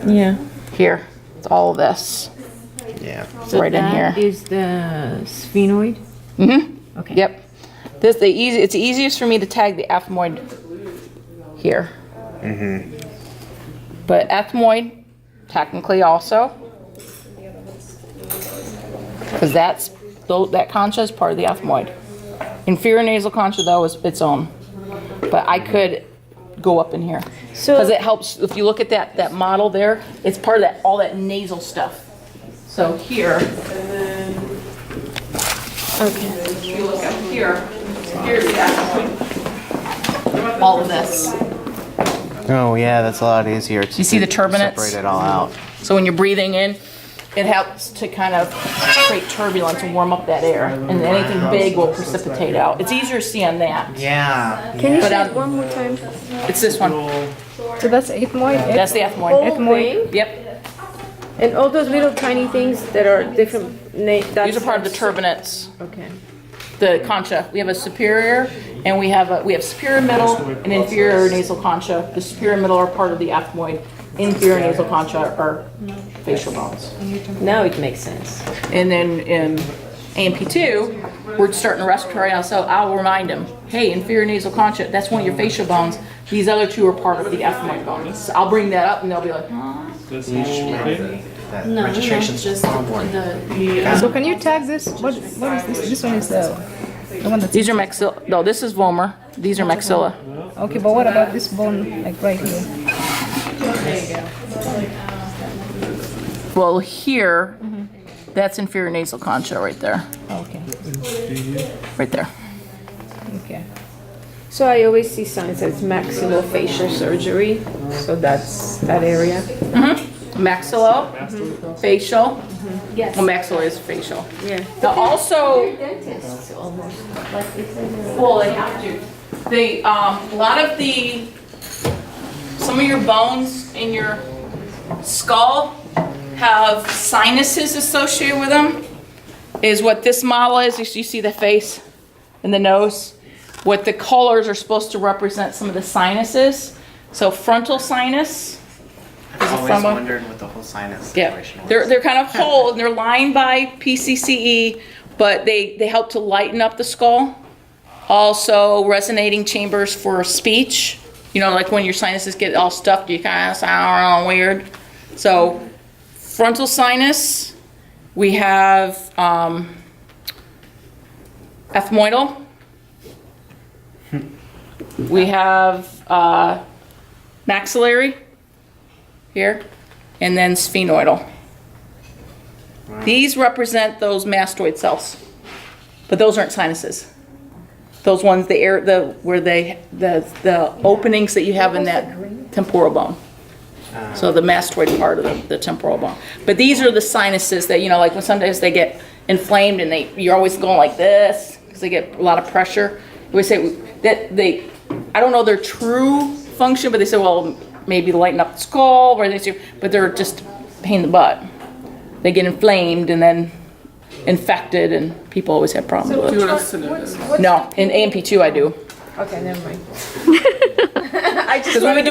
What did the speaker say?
Yeah. Here, it's all of this. Yeah. So Right in that here. is the sphenoid? Mm-hmm. Okay. Yep. It's easiest for me to tag the ethmoid here. Mm-hmm. But ethmoid, technically also, because that concha is part of the ethmoid. Inferior nasal concha though is its own. But I could go up in here. Because it helps, if you look at that model there, it's part of that, all that nasal stuff. So here, Okay. if you look up here, here's the ethmoid. All of this. Oh yeah, that's a lot easier. You see the turbinates? Separate it all out. So when you're breathing in, it helps to kind of create turbulence and warm up that air. And anything big will precipitate out. It's easier to see on that. Yeah. Can you But, say it one more time? It's this one. So that's ethmoid? That's the ethmoid. Ethmoid? Yep. And all those little tiny things that are different These are part of the turbinates. Okay. The concha. We have a superior and we have superior middle and inferior nasal concha. The superior middle are part of the ethmoid. Inferior nasal concha are facial bones. Now it makes sense. And then in AMP2, we're starting a respiratory now, so I'll remind them, hey, inferior nasal concha, that's one of your facial bones. These other two are part of the ethmoid bones. So I'll bring that up and they'll be like, huh? That registration's just onboard. So can you tag this? What is this? This one is the one that's... These are maxilla. No, this is vomer. These are maxilla. Okay, but what about this bone, like right here? Well, here, that's inferior nasal concha right there. Okay, Right there. okay. So I always see signs that it's maxillofacial surgery. So that's that area. Maxillo, facial. Yes. Well, maxilla is facial. Yeah. Now also, Dentists almost. well, they have to. They, a lot of some of your bones in your skull have sinuses associated with them, is what this model is. You see the face and the nose. What the colors are supposed to represent some of the sinuses. So frontal sinus. I've always from a- wondered what the whole sinus Yeah, situation was. they're kind of whole and they're lined by PCCE, but they help to lighten up the skull. Also resonating chambers for speech. You know, like when your sinuses get all stuffed, you kind of sound all weird. So frontal sinus, we have ethmoidal. We have maxillary here, and then sphenoidal. These represent those mastoid cells, but those aren't sinuses. Those ones, the openings that you have in that temporal bone. So the mastoid part of the temporal bone. But these are the sinuses that, you know, like when sometimes they get inflamed and you're always going like this because they get a lot of pressure. We say that I don't know their true function, but they say, well, maybe lighten up the skull, or they say, but they're just a pain in the butt. They get inflamed and then infected, and people always have problems with it. No, in AMP2 I do. Okay, never mind. Because when we do